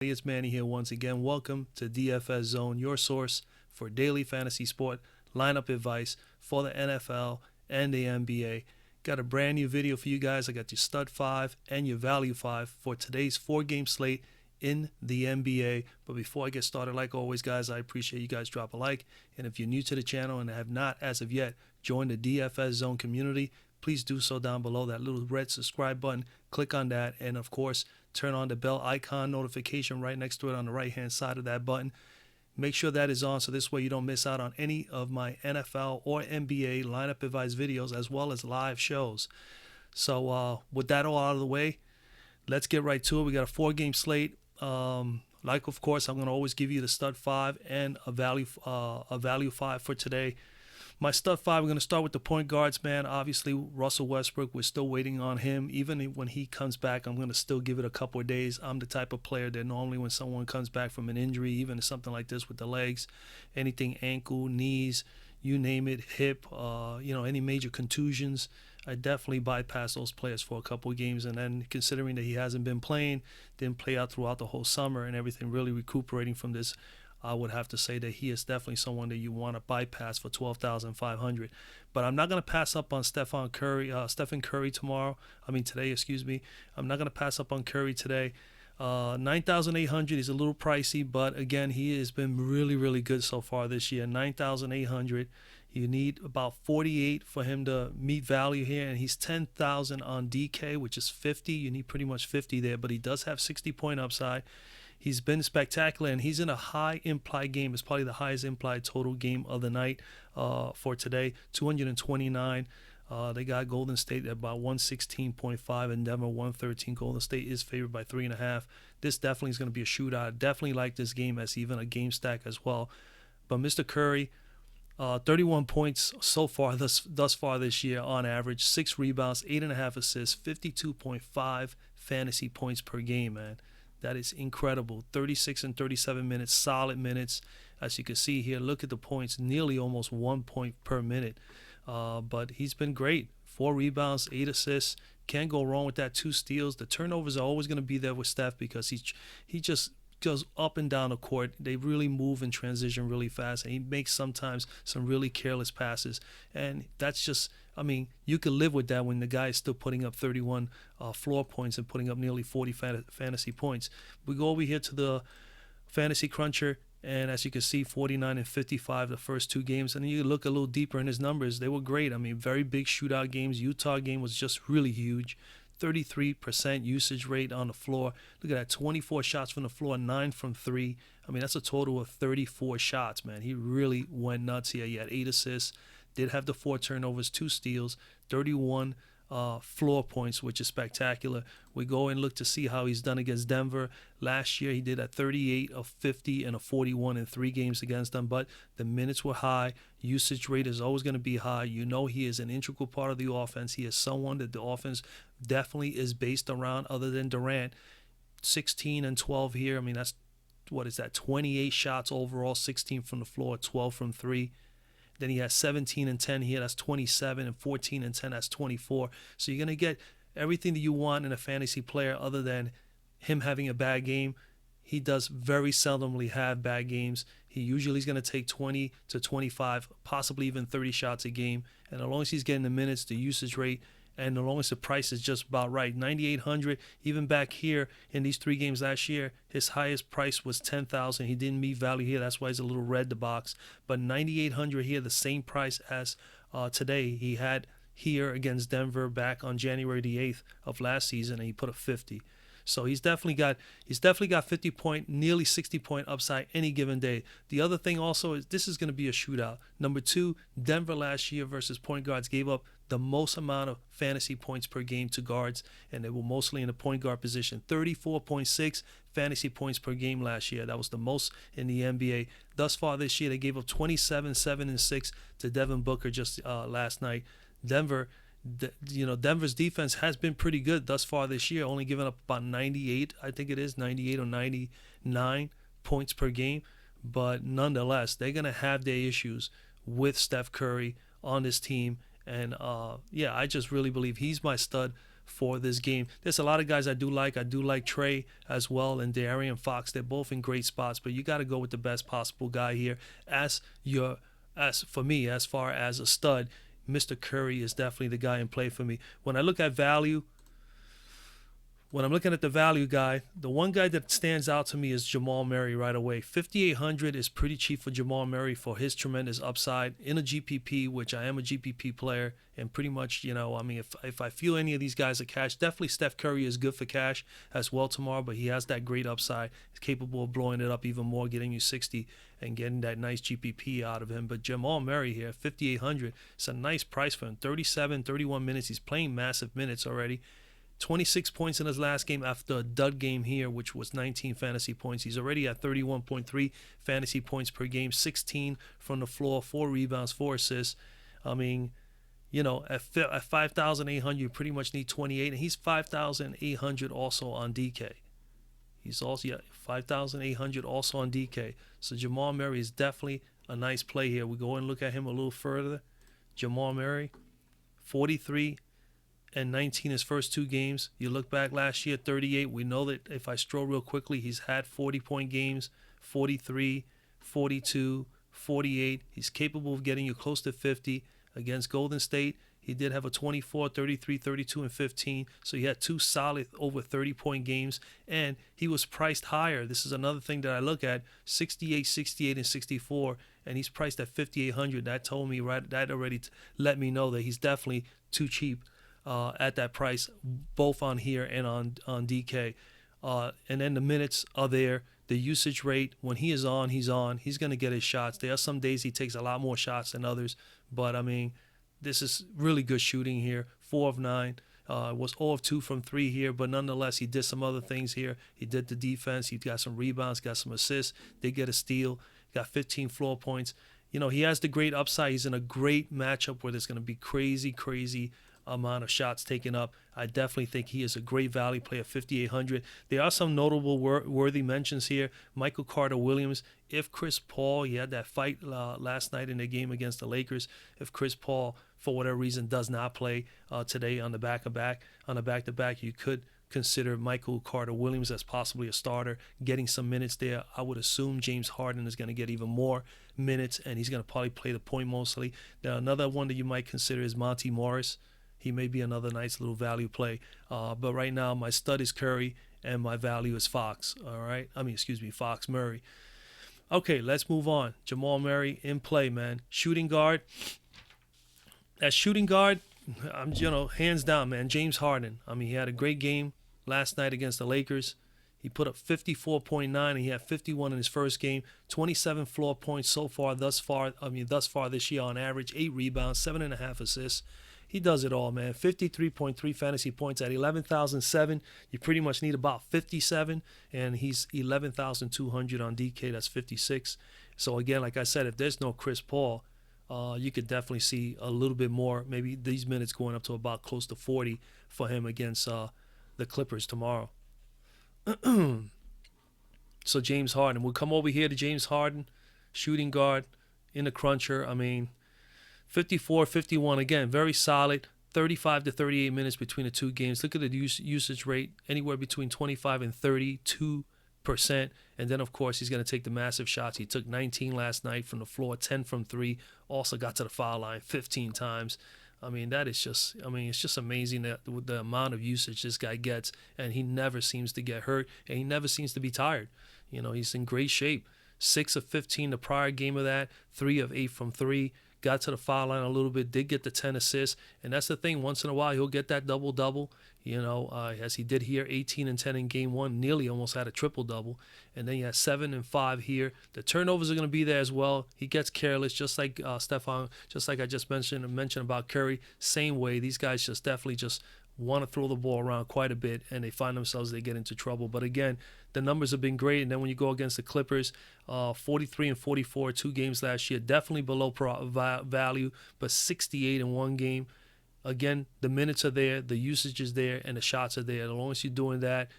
It's Manny here once again. Welcome to DFS Zone, your source for daily fantasy sport lineup advice for the NFL and the NBA. Got a brand new video for you guys. I got your stud 5 and your value 5 for today's 4-game slate in the NBA. But before I get started, like always, guys, I appreciate you guys drop a like. And if you're new to the channel and have not, as of yet, joined the DFS Zone community, please do so down below. That little red subscribe button, click on that, and of course turn on the bell icon notification right next to it on the right hand side of that button. Make sure that is on so this way you don't miss out on any of my NFL or NBA lineup advice videos as well as live shows. So with that all out of the way, let's get right to it. We got a 4-game slate. Of course, I'm going to always give you the stud 5 and a value 5 for today. My stud 5, we're going to start with the point guards, man. Obviously, Russell Westbrook, we're still waiting on him. Even when he comes back, I'm going to still give it a couple of days. I'm the type of player that normally when someone comes back from an injury, even something like this with the legs, anything ankle, knees, you name it, hip, any major contusions, I definitely bypass those players for a couple of games. And then considering that he hasn't been playing, didn't play out throughout the whole summer and everything, really recuperating from this, I would have to say that he is definitely someone that you want to bypass for 12,500. But I'm not going to pass up on Stephen Curry today, excuse me. I'm not going to pass up on Curry today. 9,800 is a little pricey, but again, he has been really, really good so far this year. 9,800. You need about 48 for him to meet value here, and he's 10,000 on DK, which is 50. You need pretty much 50 there, but he does have 60-point upside. He's been spectacular, and he's in a high implied game. It's probably the highest implied total game of the night for today, 229. They got Golden State at about 116.5 and Denver 113. Golden State is favored by 3.5. This definitely is going to be a shootout. I definitely like this game as even a game stack as well. But Mr. Curry, 31 points so far thus far this year on average, 6 rebounds, 8.5 assists, 52.5 fantasy points per game, man. That is incredible. 36 and 37 minutes, solid minutes. As you can see here, look at the points, nearly almost 1 point per minute. But he's been great. 4 rebounds, 8 assists. Can't go wrong with that. 2 steals. The turnovers are always going to be there with Steph because he just goes up and down the court. They really move and transition really fast, and he makes sometimes some really careless passes. And that's just, you could live with that when the guy is still putting up 31 floor points and putting up nearly 40 fantasy points. We go over here to the fantasy cruncher, and as you can see, 49 and 55 the first 2 games. And then you look a little deeper in his numbers. They were great. Very big shootout games. Utah game was just really huge. 33% usage rate on the floor. Look at that, 24 shots from the floor, 9 from 3. That's a total of 34 shots, man. He really went nuts here. He had 8 assists, did have the 4 turnovers, 2 steals, 31 floor points, which is spectacular. We go and look to see how he's done against Denver. Last year, he did a 38 of 50 and a 41 in 3 games against them, but the minutes were high. Usage rate is always going to be high. You know he is an integral part of the offense. He is someone that the offense definitely is based around other than Durant. 16 and 12 here. That's, 28 shots overall, 16 from the floor, 12 from 3. Then he has 17 and 10 here. That's 27, and 14 and 10. That's 24. So you're going to get everything that you want in a fantasy player other than him having a bad game. He does very seldomly have bad games. He usually is going to take 20 to 25, possibly even 30 shots a game. And as long as he's getting the minutes, the usage rate, and as long as the price is just about right, 9,800. Even back here in these 3 games last year, his highest price was 10,000. He didn't meet value here. That's why he's a little red, the box. But 9,800 here, the same price as today. He had here against Denver back on January the 8th of last season, and he put a 50. So he's definitely got 50-point, nearly 60-point upside any given day. The other thing also is this is going to be a shootout. Number 2, Denver last year versus point guards gave up the most amount of fantasy points per game to guards, and they were mostly in the point guard position. 34.6 fantasy points per game last year. That was the most in the NBA. Thus far this year, they gave up 27, 7, and 6 to Devin Booker just last night. Denver's defense has been pretty good thus far this year, only giving up about 98, I think it is, 98 or 99 points per game. But nonetheless, they're going to have their issues with Steph Curry on this team. And I just really believe he's my stud for this game. There's a lot of guys I do like. I do like Trey as well and De'Aaron Fox. They're both in great spots, but you got to go with the best possible guy here. As for me, as far as a stud, Mr. Curry is definitely the guy in play for me. When I look at value, when I'm looking at the value guy, the one guy that stands out to me is Jamal Murray right away. 5,800 is pretty cheap for Jamal Murray for his tremendous upside in a GPP, which I am a GPP player. And pretty much, I mean, if I feel any of these guys are cash, definitely Steph Curry is good for cash as well tomorrow, but he has that great upside. He's capable of blowing it up even more, getting you 60 and getting that nice GPP out of him. But Jamal Murray here, 5,800, it's a nice price for him. 37, 31 minutes. He's playing massive minutes already. 26 points in his last game after a dud game here, which was 19 fantasy points. He's already at 31.3 fantasy points per game, 16 from the floor, 4 rebounds, 4 assists. I mean, at 5,800, you pretty much need 28, and he's 5,800 also on DK. He's also 5,800 also on DK. So Jamal Murray is definitely a nice play here. We go and look at him a little further. Jamal Murray, 43 and 19 his first 2 games. You look back last year, 38. We know that if I stroll real quickly, he's had 40-point games, 43, 42, 48. He's capable of getting you close to 50. Against Golden State, he did have a 24, 33, 32, and 15. So he had 2 solid over 30-point games, and he was priced higher. This is another thing that I look at, 68, 68, and 64, and he's priced at 5,800. That told me that already let me know that he's definitely too cheap at that price, both on here and on DK. And then the minutes are there. The usage rate, when he is on, he's on. He's going to get his shots. There are some days he takes a lot more shots than others. But, I mean, this is really good shooting here. 4 of 9. Was 0 of 2 from 3 here. But nonetheless, he did some other things here. He did the defense. He got some rebounds, got some assists. They get a steal. Got 15 floor points. He has the great upside. He's in a great matchup where there's going to be crazy amount of shots taken up. I definitely think he is a great value play at 5,800. There are some notable worthy mentions here. Michael Carter-Williams. If Chris Paul, he had that fight last night in the game against the Lakers. If Chris Paul, for whatever reason, does not play today on the back-to-back, you could consider Michael Carter-Williams as possibly a starter, getting some minutes there. I would assume James Harden is going to get even more minutes, and he's going to probably play the point mostly. Now, another one that you might consider is Monty Morris. He may be another nice little value play. But right now, my stud is Curry, and my value is Fox. All right? Fox Murray. Okay, let's move on. Jamal Murray in play, man. Shooting guard. At shooting guard, I'm hands down, man. James Harden. I mean, he had a great game last night against the Lakers. He put up 54.9, and he had 51 in his first game. 27 floor points thus far this year on average. 8 rebounds, 7.5 assists. He does it all, man. 53.3 fantasy points at 11,007. You pretty much need about 57, and he's 11,200 on DK. That's 56. So, again, like I said, if there's no Chris Paul, you could definitely see a little bit more, maybe these minutes going up to about close to 40 for him against the Clippers tomorrow. So, James Harden. We'll come over here to James Harden, shooting guard in the cruncher. I mean, 54, 51, again, very solid. 35 to 38 minutes between the 2 games. Look at the usage rate, anywhere between 25 and 32%. And then, of course, he's going to take the massive shots. He took 19 last night from the floor, 10 from 3. Also got to the foul line 15 times. I mean, it's just amazing that the amount of usage this guy gets. And he never seems to get hurt. And he never seems to be tired. He's in great shape. 6 of 15 the prior game of that. 3 of 8 from 3. Got to the foul line a little bit, did get the 10 assists. And that's the thing, once in a while, he'll get that double-double, as he did here, 18 and 10 in game 1, nearly almost had a triple-double. And then he has 7 and 5 here. The turnovers are going to be there as well. He gets careless, just like Stefan, just like I just mentioned about Curry. Same way, these guys just definitely just want to throw the ball around quite a bit, and they find themselves, they get into trouble. But again, the numbers have been great. And then when you go against the Clippers, 43 and 44, 2 games last year, definitely below value, but 68 in 1 game. Again, the minutes are there, the usage is there, and the shots are there. As long as you're doing that,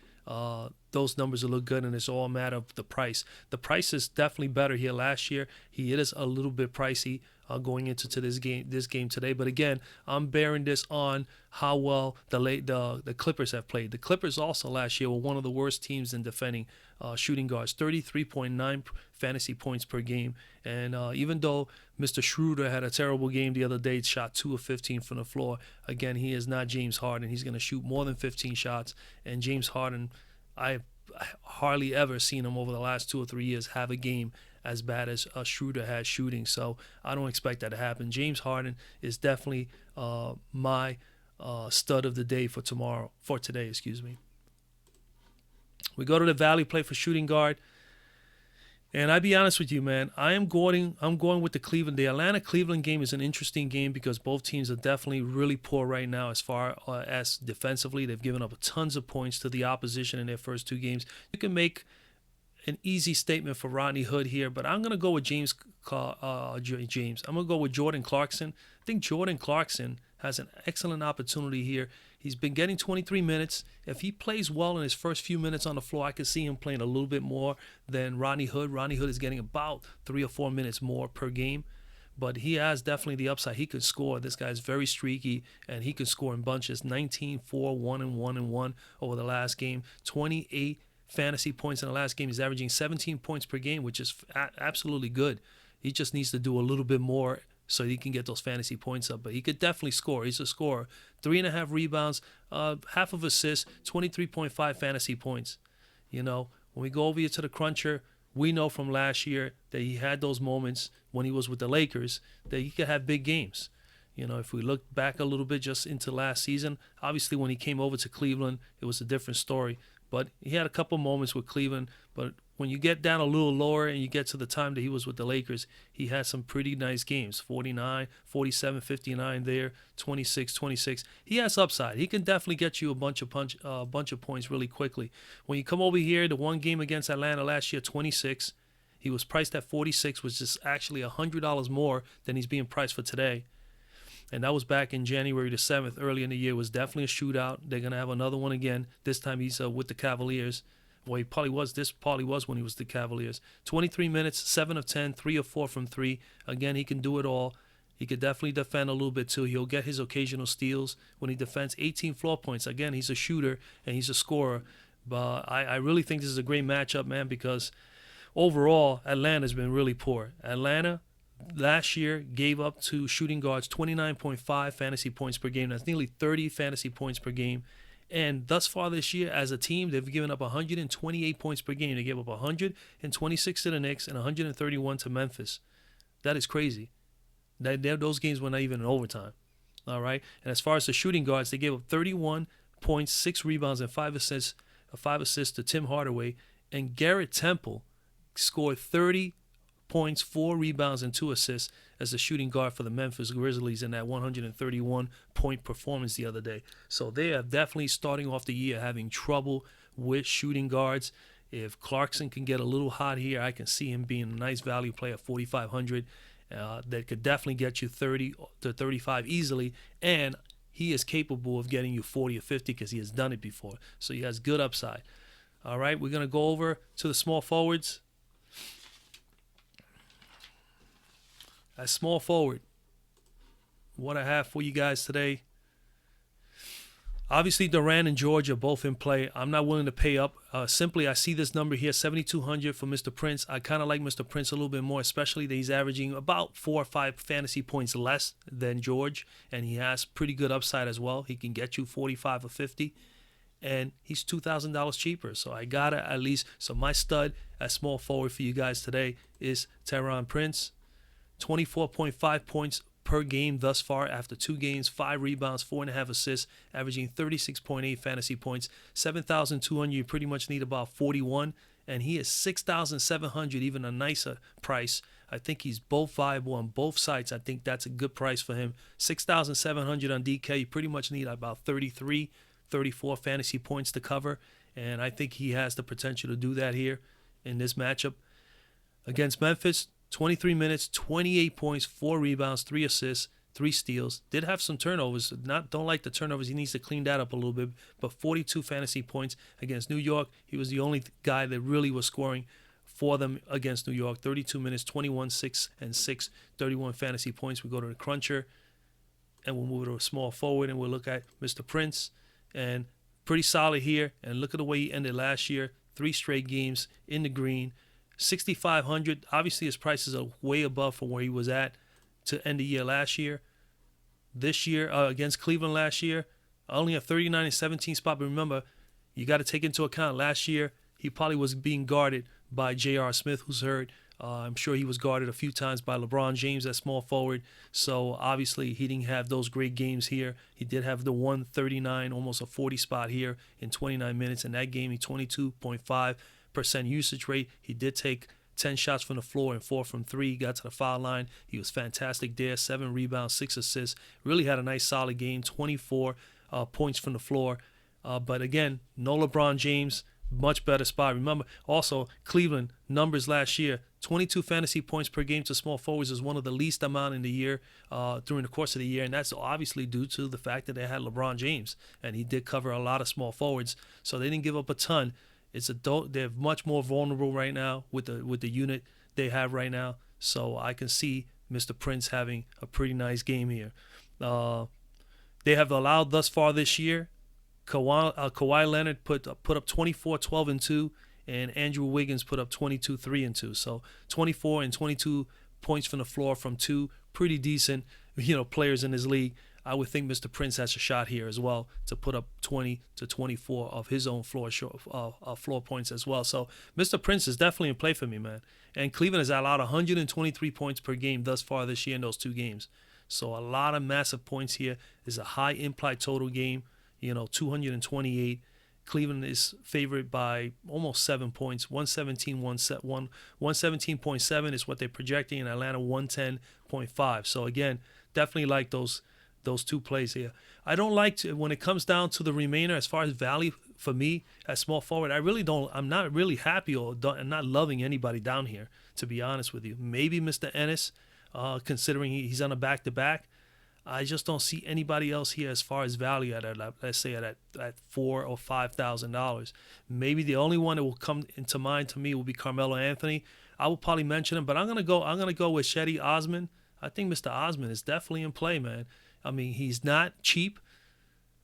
those numbers will look good, and it's all a matter of the price. The price is definitely better here. Last year, he is a little bit pricey going into this game today. But again, I'm bearing this on how well the Clippers have played. The Clippers also last year were one of the worst teams in defending shooting guards, 33.9 fantasy points per game. And even though Mr. Schroeder had a terrible game the other day, shot 2 of 15 from the floor, again, he is not James Harden. He's going to shoot more than 15 shots. And James Harden, I've hardly ever seen him over the last 2 or 3 years have a game as bad as Schroeder has shooting. So I don't expect that to happen. James Harden is definitely my stud of the day for today. We go to the value play for shooting guard. And I'll be honest with you, man, I'm going with the Cleveland. The Atlanta-Cleveland game is an interesting game because both teams are definitely really poor right now as far as defensively. They've given up tons of points to the opposition in their first 2 games. You can make an easy statement for Rodney Hood here, but I'm going to go with James. I'm going to go with Jordan Clarkson. I think Jordan Clarkson has an excellent opportunity here. He's been getting 23 minutes. If he plays well in his first few minutes on the floor, I could see him playing a little bit more than Rodney Hood. Rodney Hood is getting about 3 or 4 minutes more per game, but he has definitely the upside. He could score. This guy's very streaky, and he can score in bunches. 19, 4, 1, and 1, and 1 over the last game. 28 fantasy points in the last game. He's averaging 17 points per game, which is absolutely good. He just needs to do a little bit more so he can get those fantasy points up. But he could definitely score. He's a scorer. 3.5 rebounds, half of assists, 23.5 fantasy points. You know, when we go over here to the cruncher, we know from last year that he had those moments when he was with the Lakers that he could have big games. You know, if we look back a little bit just into last season, obviously when he came over to Cleveland, it was a different story. But he had a couple moments with Cleveland. But when you get down a little lower and you get to the time that he was with the Lakers, he had some pretty nice games. 49, 47, 59 there, 26, 26. He has upside. He can definitely get you a bunch of points really quickly. When you come over here, the one game against Atlanta last year, 26. He was priced at 46, which is actually $100 more than he's being priced for today. And that was back in January the 7th, early in the year. It was definitely a shootout. They're going to have another one again. This time he's with the Cavaliers. Well, this probably was when he was the Cavaliers. 23 minutes, 7 of 10, 3 of 4 from 3. Again, he can do it all. He could definitely defend a little bit too. He'll get his occasional steals when he defends. 18 floor points. Again, he's a shooter and he's a scorer. But I really think this is a great matchup, man, because overall, Atlanta's been really poor. Atlanta last year gave up to shooting guards 29.5 fantasy points per game. That's nearly 30 fantasy points per game. And thus far this year, as a team, they've given up 128 points per game. They gave up 126 to the Knicks and 131 to Memphis. That is crazy. Those games were not even in overtime. All right. And as far as the shooting guards, they gave up 31 points, 6 rebounds, and 5 assists to Tim Hardaway. And Garrett Temple scored 30 points, 4 rebounds, and 2 assists as a shooting guard for the Memphis Grizzlies in that 131-point performance the other day. So they are definitely starting off the year having trouble with shooting guards. If Clarkson can get a little hot here, I can see him being a nice value play at 4,500. That could definitely get you 30 to 35 easily, and he is capable of getting you 40 or 50 because he has done it before. So he has good upside. All right, we're going to go over to the small forwards. At small forward, what I have for you guys today, obviously Durant and George are both in play. I'm not willing to pay up. Simply, I see this number here, 7,200 for Mr. Prince. I kind of like Mr. Prince a little bit more, especially that he's averaging about 4 or 5 fantasy points less than George, and he has pretty good upside as well. He can get you 45 or 50, and he's $2,000 cheaper. So I got to at least, so my stud at small forward for you guys today is Taurean Prince. 24.5 points per game thus far after 2 games, 5 rebounds, 4.5 assists, averaging 36.8 fantasy points, 7,200. You pretty much need about 41, and he is 6,700, even a nicer price. I think he's both viable on both sides. I think that's a good price for him. 6,700 on DK. You pretty much need about 33, 34 fantasy points to cover, and I think he has the potential to do that here in this matchup against Memphis. 23 minutes, 28 points, 4 rebounds, 3 assists, 3 steals. Did have some turnovers. Don't like the turnovers. He needs to clean that up a little bit. But 42 fantasy points against New York. He was the only guy that really was scoring for them against New York. 32 minutes, 21, 6, and 6, 31 fantasy points. We go to the cruncher, and we'll move to a small forward, and we'll look at Mr. Prince. And pretty solid here. And look at the way he ended last year. 3 straight games in the green. 6,500. Obviously, his prices are way above from where he was at to end the year last year. This year, against Cleveland last year, only a 39 and 17 spot. But remember, you got to take into account last year, he probably was being guarded by J.R. Smith, who's hurt. I'm sure he was guarded a few times by LeBron James at small forward. So obviously he didn't have those great games here. He did have the 139, almost a 40 spot here in 29 minutes. In that game, he 22.5% usage rate. He did take 10 shots from the floor and 4 from 3. He got to the foul line. He was fantastic there. 7 rebounds, 6 assists. Really had a nice solid game. 24 points from the floor. But again, no LeBron James. Much better spot. Remember, also, Cleveland numbers last year, 22 fantasy points per game to small forwards is one of the least amount in the year during the course of the year, and that's obviously due to the fact that they had LeBron James, and he did cover a lot of small forwards, so they didn't give up a ton. They're much more vulnerable right now with the unit they have right now, so I can see Mr. Prince having a pretty nice game here. They have allowed thus far this year. Kawhi Leonard put up 24, 12, and 2, and Andrew Wiggins put up 22, 3, and 2. So 24 and 22 points from the floor from 2, pretty decent, players in this league. I would think Mr. Prince has a shot here as well to put up 20 to 24 of his own floor points as well. So Mr. Prince is definitely in play for me, man. And Cleveland has allowed 123 points per game thus far this year in those 2 games. So a lot of massive points here. There's a high implied total game. 228. Cleveland is favored by almost 7 points. 117.7 is what they're projecting, and Atlanta 110.5. So again, definitely like those 2 plays here. I don't like to, when it comes down to the remainder as far as value for me as small forward. I'm not really happy or I'm not loving anybody down here, to be honest with you. Maybe Mr. Ennis, considering he's on a back-to-back. I just don't see anybody else here as far as value at let's say at $4,000 or $5,000. Maybe the only one that will come into mind to me will be Carmelo Anthony. I will probably mention him, but I'm gonna go with Cedi Osman. I think Mr. Osman is definitely in play, man. I mean, he's not cheap,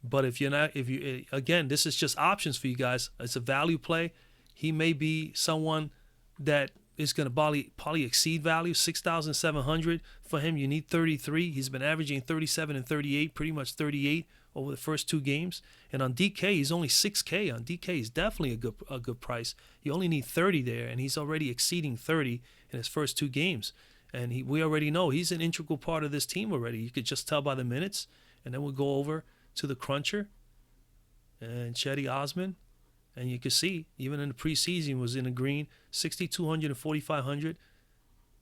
but again, this is just options for you guys. It's a value play. He may be someone that is going to probably exceed value. 6,700 for him. You need 33. He's been averaging 37 and 38, pretty much 38 over the first 2 games. And on DK, he's only 6K. On DK, he's definitely a good price. You only need 30 there, and he's already exceeding 30 in his first 2 games. And we already know he's an integral part of this team already. You could just tell by the minutes. And then we'll go over to the cruncher and Cedi Osman. And you can see, even in the preseason, was in the green, 6,200 and 4,500.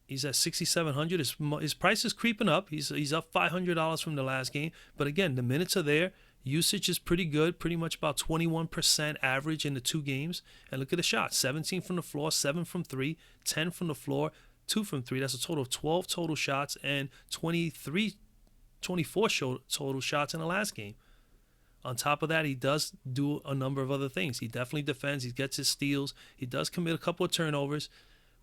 He's at 6,700. His price is creeping up. He's up $500 from the last game. But again, the minutes are there. Usage is pretty good, pretty much about 21% average in the 2 games. And look at the shots, 17 from the floor, 7 from 3, 10 from the floor, 2 from 3. That's a total of 12 total shots and 24 total shots in the last game. On top of that, he does do a number of other things. He definitely defends. He gets his steals. He does commit a couple of turnovers,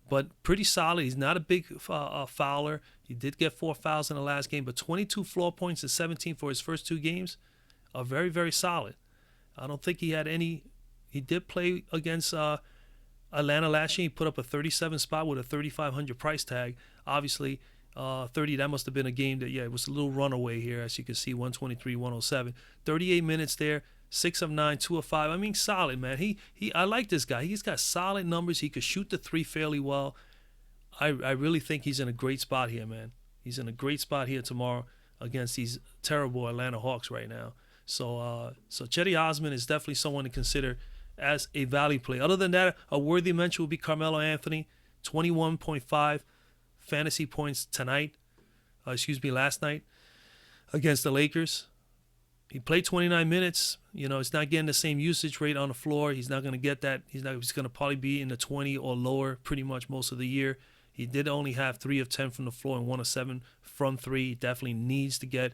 but pretty solid. He's not a big fouler. He did get 4 fouls in the last game, but 22 floor points and 17 for his first 2 games are very, very solid. I don't think he had any. He did play against Atlanta last year. He put up a 37 spot with a 3,500 price tag. Obviously, 30, that must have been a game that, it was a little runaway here, as you can see, 123, 107. 38 minutes there, 6 of 9, 2 of 5. I mean, solid, man. I like this guy. He's got solid numbers. He could shoot the 3 fairly well. I really think he's in a great spot here, man. He's in a great spot here tomorrow against these terrible Atlanta Hawks right now. So Cedi Osman is definitely someone to consider as a value play. Other than that, a worthy mention would be Carmelo Anthony, 21.5 fantasy points last night against the Lakers. He played 29 minutes. It's not getting the same usage rate on the floor. He's not going to get that. He's going to probably be in the 20 or lower pretty much most of the year. He did only have 3 of 10 from the floor and 1 of 7 from 3. He definitely needs to get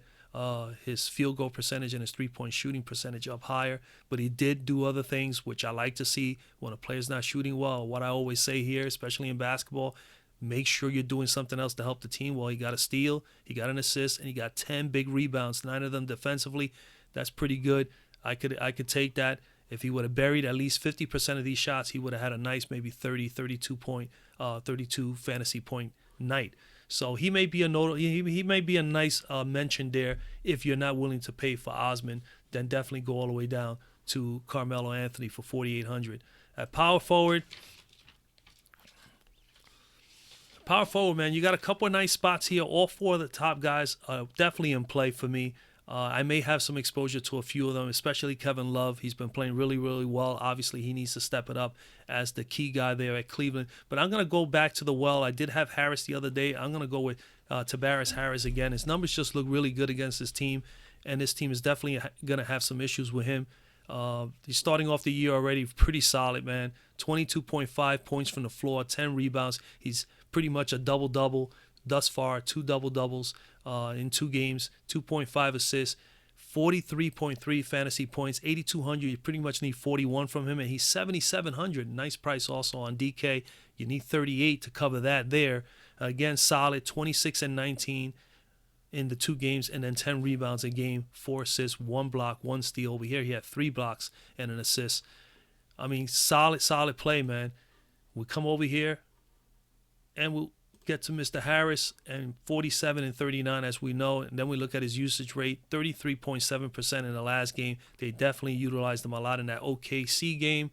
his field goal percentage and his three-point shooting percentage up higher. But he did do other things, which I like to see when a player's not shooting well. What I always say here, especially in basketball, make sure you're doing something else to help the team. Well, he got a steal, he got an assist, and he got 10 big rebounds, 9 of them defensively. That's pretty good. I could take that. If he would have buried at least 50% of these shots, he would have had a nice maybe 32 fantasy point night. So he may be he may be a nice mention there. If you're not willing to pay for Osman, then definitely go all the way down to Carmelo Anthony for 4,800. At power forward, man, you got a couple of nice spots here. All 4 of the top guys are definitely in play for me. I may have some exposure to a few of them, especially Kevin Love. He's been playing really, really well. Obviously, he needs to step it up as the key guy there at Cleveland. But I'm going to go back to the well. I did have Harris the other day. I'm going to go with Tobias Harris again. His numbers just look really good against his team, and this team is definitely going to have some issues with him. He's starting off the year already pretty solid, man. 22.5 points from the floor, 10 rebounds. He's pretty much a double-double thus far, 2 double-doubles in 2 games, 2.5 assists, 43.3 fantasy points, 8,200. You pretty much need 41 from him, and he's 7,700. Nice price also on DK. You need 38 to cover that there. Again, solid, 26 and 19 in the 2 games, and then 10 rebounds a game, 4 assists, 1 block, 1 steal. Over here, he had 3 blocks and an assist. I mean, solid play, man. We come over here, and we'll get to Mr. Harris, and 47 and 39, as we know. And then we look at his usage rate, 33.7% in the last game. They definitely utilized him a lot in that OKC game.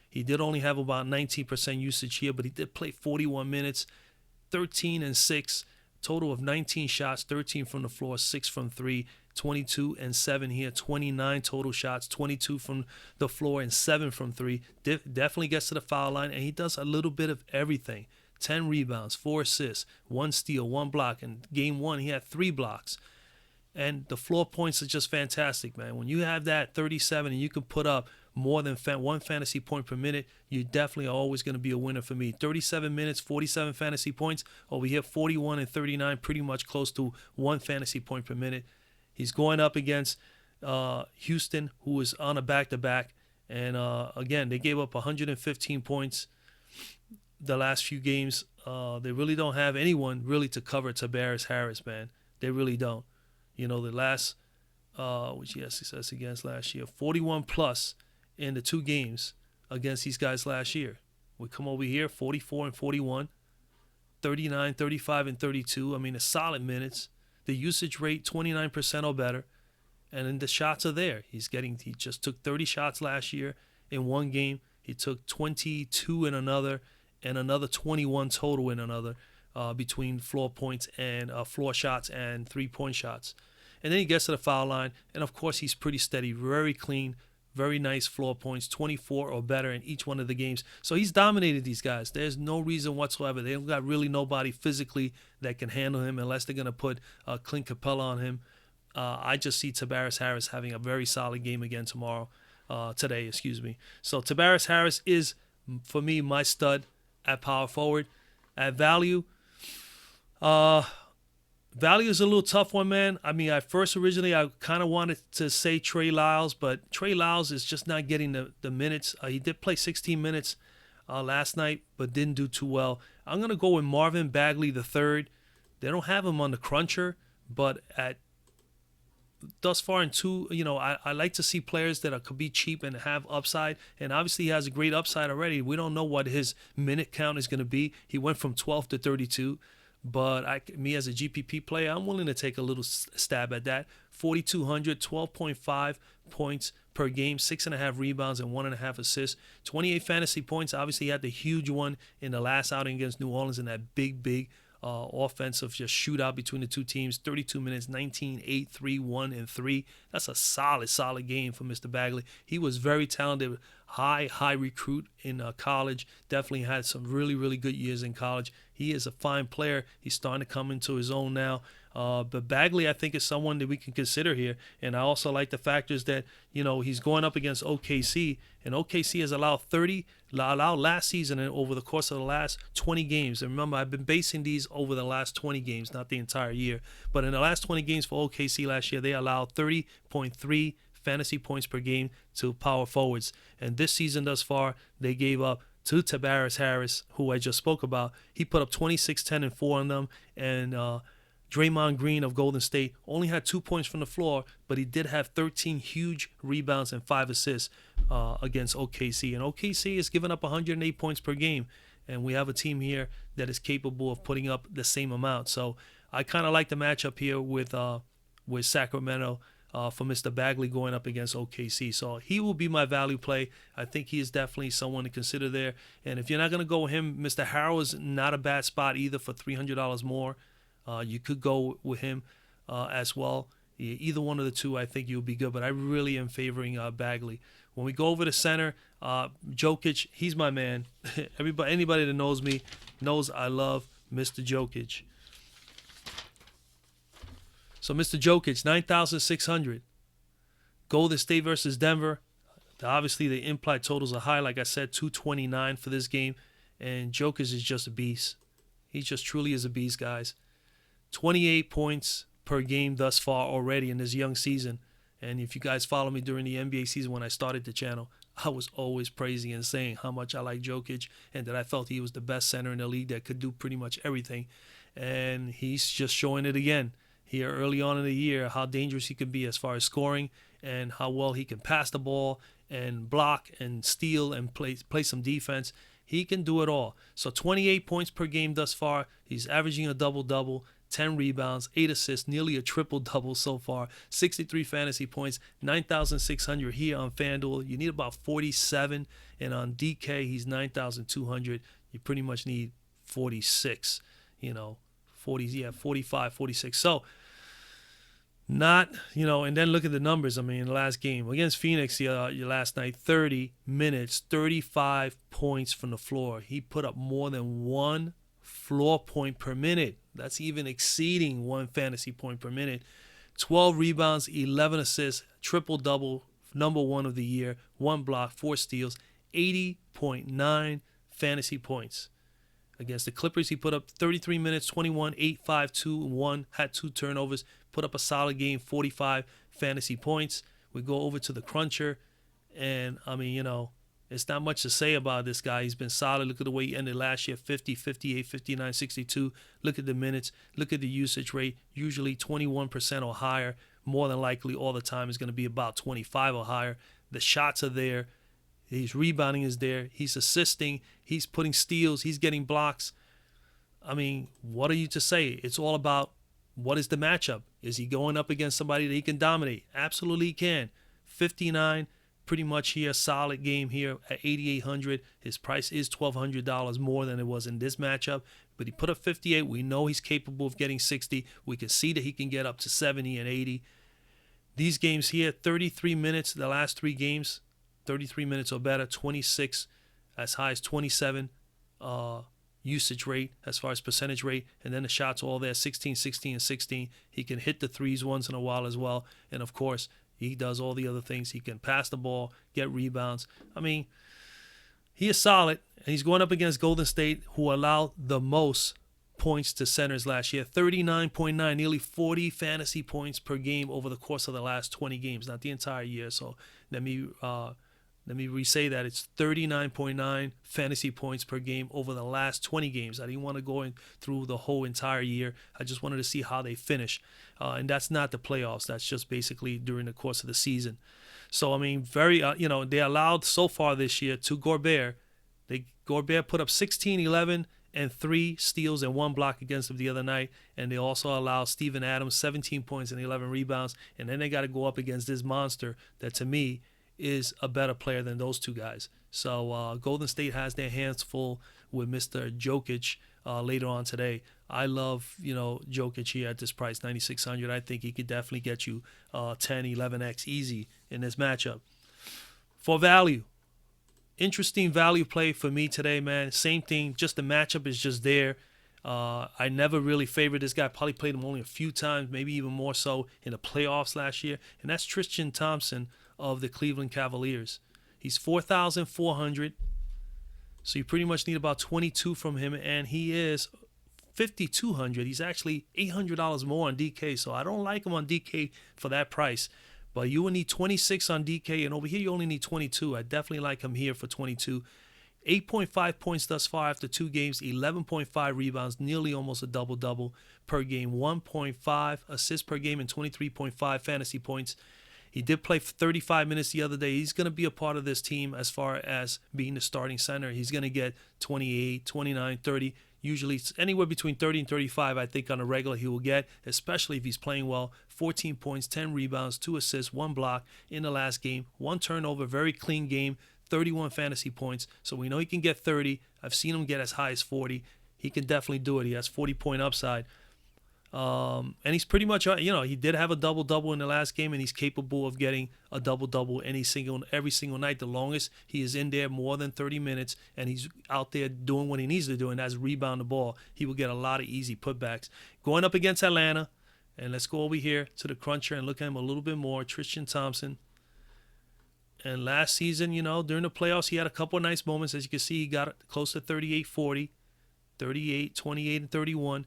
He did only have about 19% usage here, but he did play 41 minutes, 13 and 6, total of 19 shots, 13 from the floor, 6 from 3, 22 and 7 here, 29 total shots, 22 from the floor and 7 from 3. Definitely gets to the foul line, and he does a little bit of everything. 10 rebounds, 4 assists, 1 steal, 1 block. In game 1, he had 3 blocks. And the floor points are just fantastic, man. When you have that 37 and you can put up more than 1 fantasy point per minute, you definitely are always going to be a winner for me. 37 minutes, 47 fantasy points. Over here, 41 and 39, pretty much close to 1 fantasy point per minute. He's going up against Houston, who is on a back-to-back. And, again, they gave up 115 points the last few games. They really don't have anyone really to cover Tobias Harris, man. They really don't. You know, the last, which he has success against last year, 41 plus in the 2 games against these guys last year. We come over here, 44 and 41, 39, 35, and 32. I mean, a solid minutes. The usage rate, 29% or better. And then the shots are there. He just took 30 shots last year in 1 game. He took 22 in another, and another 21 total in another, between floor points and floor shots and 3-point shots. And then he gets to the foul line, and of course he's pretty steady, very clean, very nice floor points, 24 or better in each one of the games. So he's dominated these guys. There's no reason whatsoever. They've got really nobody physically that can handle him unless they're going to put Clint Capella on him. I just see Tobias Harris having a very solid game again today. So Tobias Harris is, for me, my stud at power forward. At value, value is a little tough one, man. I mean, originally I kind of wanted to say Trey Lyles, but Trey Lyles is just not getting the minutes. He did play 16 minutes last night, but didn't do too well. I'm going to go with Marvin Bagley III. They don't have him on the cruncher, but thus far in 2, I like to see players that could be cheap and have upside, and obviously he has a great upside already. We don't know what his minute count is going to be. He went from 12 to 32, but me as a GPP player, I'm willing to take a little stab at that. 4,200, 12.5 points per game, 6.5 rebounds and 1.5 assists, 28 fantasy points. Obviously he had the huge one in the last outing against New Orleans in that big offensive just shootout between the 2 teams. 32 minutes, 19, 8, 3, 1, and 3. That's a solid game for Mr. Bagley. He was very talented, high recruit in college. Definitely had some really good years in college. He is a fine player. He's starting to come into his own now. But Bagley, I think, is someone that we can consider here. And I also like the factors that, he's going up against OKC, and OKC has allowed last season and over the course of the last 20 games. And remember, I've been basing these over the last 20 games, not the entire year. But in the last 20 games for OKC last year, they allowed 30.3 fantasy points per game to power forwards. And this season thus far, they gave up to Tobias Harris, who I just spoke about. He put up 26, 10, and 4 on them. And Draymond Green of Golden State only had 2 points from the floor, but he did have 13 huge rebounds and 5 assists against OKC. And OKC is giving up 108 points per game. And we have a team here that is capable of putting up the same amount. So I kind of like the matchup here with Sacramento for Mr. Bagley going up against OKC. So he will be my value play. I think he is definitely someone to consider there. And if you're not going to go with him, Mr. Harrell is not a bad spot either for $300 more. You could go with him as well. Either one of the two, I think you'll be good. But I really am favoring Bagley. When we go over to center, Jokic, he's my man. Anybody that knows me knows I love Mr. Jokic. So Mr. Jokic, 9,600. Golden State versus Denver. Obviously, the implied totals are high. Like I said, 229 for this game. And Jokic is just a beast. He just truly is a beast, guys. 28 points per game thus far already in this young season. And if you guys follow me during the NBA season when I started the channel, I was always praising and saying how much I like Jokic and that I felt he was the best center in the league that could do pretty much everything. And he's just showing it again here early on in the year, how dangerous he can be as far as scoring and how well he can pass the ball and block and steal and play some defense. He can do it all. So 28 points per game thus far. He's averaging a double-double, 10 rebounds, 8 assists, nearly a triple-double so far, 63 fantasy points, 9,600 here on Fanduel. You need about 47, and on DK, he's 9,200. You pretty much need 46, 45, 46. So, and then look at the numbers. I mean, the last game against Phoenix, your last night, 30 minutes, 35 points from the floor. He put up more than 1 floor point per minute. That's even exceeding 1 fantasy point per minute. 12 rebounds, 11 assists, triple-double, number 1 of the year, 1 block, 4 steals, 80.9 fantasy points. Against the Clippers, he put up 33 minutes, 21, 8, 5, 2, 1, had 2 turnovers, put up a solid game, 45 fantasy points. We go over to the Cruncher, and, it's not much to say about this guy. He's been solid. Look at the way he ended last year, 50, 58, 59, 62. Look at the minutes. Look at the usage rate, usually 21% or higher. More than likely all the time is going to be about 25 or higher. The shots are there. His rebounding is there. He's assisting. He's putting steals. He's getting blocks. What are you to say? It's all about what is the matchup. Is he going up against somebody that he can dominate? Absolutely he can. 59, pretty much here, solid game here at 8,800. His price is $1,200 more than it was in this matchup. But he put up 58. We know he's capable of getting 60. We can see that he can get up to 70 and 80. These games here, 33 minutes, the last 3 games, 33 minutes or better, 26, as high as 27 usage rate as far as percentage rate. And then the shots all there, 16, 16, and 16. He can hit the threes once in a while as well. And, of course, he does all the other things. He can pass the ball, get rebounds. He is solid, and he's going up against Golden State, who allowed the most points to centers last year, 39.9, nearly 40 fantasy points per game over the course of the last 20 games, not the entire year. So let me re-say that. It's 39.9 fantasy points per game over the last 20 games. I didn't want to go in through the whole entire year. I just wanted to see how they finish. And that's not the playoffs. That's just basically during the course of the season. So, they allowed so far this year to Gobert. Gobert put up 16, 11, and 3 steals and 1 block against him the other night. And they also allowed Steven Adams 17 points and 11 rebounds. And then they got to go up against this monster that, to me, is a better player than those 2 guys. So Golden State has their hands full with Mr. Jokic later on today. I love, Jokic here at this price, 9,600. I think he could definitely get you 10, 11x easy in this matchup. For value, interesting value play for me today, man. Same thing, just the matchup is just there. I never really favored this guy. Probably played him only a few times, maybe even more so in the playoffs last year. And that's Tristan Thompson of the Cleveland Cavaliers. He's 4,400. So you pretty much need about 22 from him. And he is 5,200. He's actually $800 more on DK. So I don't like him on DK for that price. But you will need 26 on DK. And over here you only need 22. I definitely like him here for 22. 8.5 points thus far after 2 games, 11.5 rebounds, nearly almost a double-double per game, 1.5 assists per game, and 23.5 fantasy points. He did play for 35 minutes the other day. He's going to be a part of this team as far as being the starting center. He's going to get 28, 29, 30. Usually it's anywhere between 30 and 35, I think, on a regular he will get, especially if he's playing well. 14 points, 10 rebounds, 2 assists, 1 block in the last game, 1 turnover, very clean game. 31 fantasy points, so we know he can get 30. I've seen him get as high as 40. He can definitely do it. He has 40-point upside. And he's pretty much, he did have a double-double in the last game, and he's capable of getting a double-double every single night. The longest he is in there more than 30 minutes, and he's out there doing what he needs to do, and that's rebound the ball. He will get a lot of easy putbacks. Going up against Atlanta, and let's go over here to the cruncher and look at him a little bit more. Tristan Thompson. And last season, during the playoffs, he had a couple of nice moments. As you can see, he got close to 38-40, 38, 28, and 31.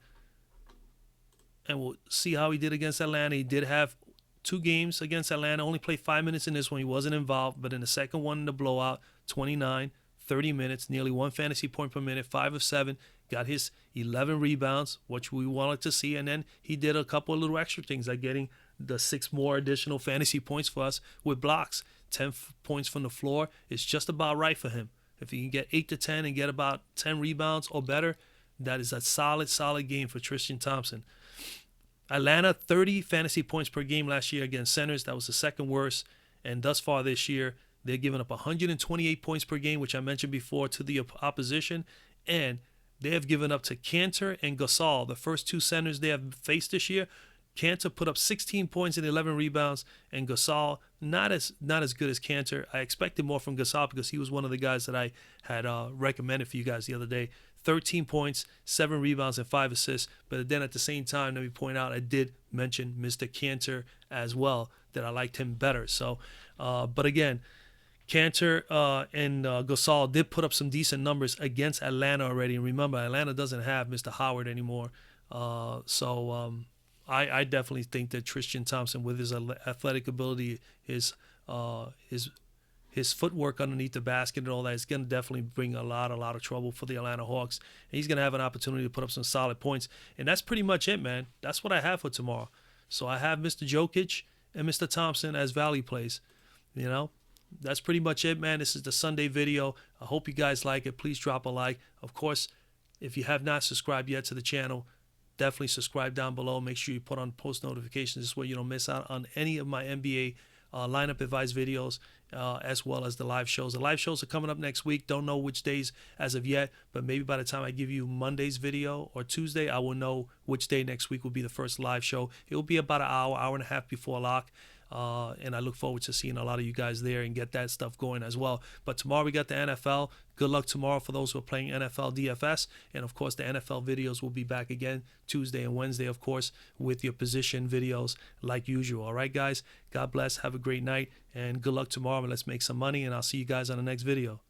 And we'll see how he did against Atlanta. He did have 2 games against Atlanta. Only played 5 minutes in this one. He wasn't involved. But in the second one, in the blowout, 29, 30 minutes, nearly 1 fantasy point per minute, 5 of 7. Got his 11 rebounds, which we wanted to see. And then he did a couple of little extra things, like getting the 6 more additional fantasy points for us with blocks. 10 points from the floor is just about right for him. If he can get 8 to 10 and get about 10 rebounds or better, that is a solid game for Tristan Thompson. Atlanta, 30 fantasy points per game last year against centers. That was the second worst. And thus far this year, they're giving up 128 points per game, which I mentioned before, to the opposition. And they have given up to Cantor and Gasol, the first 2 centers they have faced this year. Cantor put up 16 points and 11 rebounds, and Gasol not as good as Cantor. I expected more from Gasol because he was one of the guys that I had recommended for you guys the other day. 13 points, 7 rebounds, and 5 assists. But then at the same time, let me point out, I did mention Mr. Cantor as well, that I liked him better. So, but again, Cantor and Gasol did put up some decent numbers against Atlanta already. And remember, Atlanta doesn't have Mr. Howard anymore. I definitely think that Tristan Thompson, with his athletic ability, his footwork underneath the basket and all that, is going to definitely bring a lot of trouble for the Atlanta Hawks. And he's going to have an opportunity to put up some solid points. And that's pretty much it, man. That's what I have for tomorrow. So I have Mr. Jokic and Mr. Thompson as value plays. That's pretty much it, man. This is the Sunday video. I hope you guys like it. Please drop a like. Of course, if you have not subscribed yet to the channel, definitely subscribe down below. Make sure you put on post notifications. This way you don't miss out on any of my NBA lineup advice videos, as well as the live shows. The live shows are coming up next week. Don't know which days as of yet, but maybe by the time I give you Monday's video or Tuesday, I will know which day next week will be the first live show. It will be about an hour and a half before lock. And I look forward to seeing a lot of you guys there and get that stuff going as well. But tomorrow we got the NFL. Good luck tomorrow for those who are playing NFL DFS. And, of course, the NFL videos will be back again Tuesday and Wednesday, of course, with your position videos like usual. All right, guys? God bless. Have a great night. And good luck tomorrow. And let's make some money. And I'll see you guys on the next video.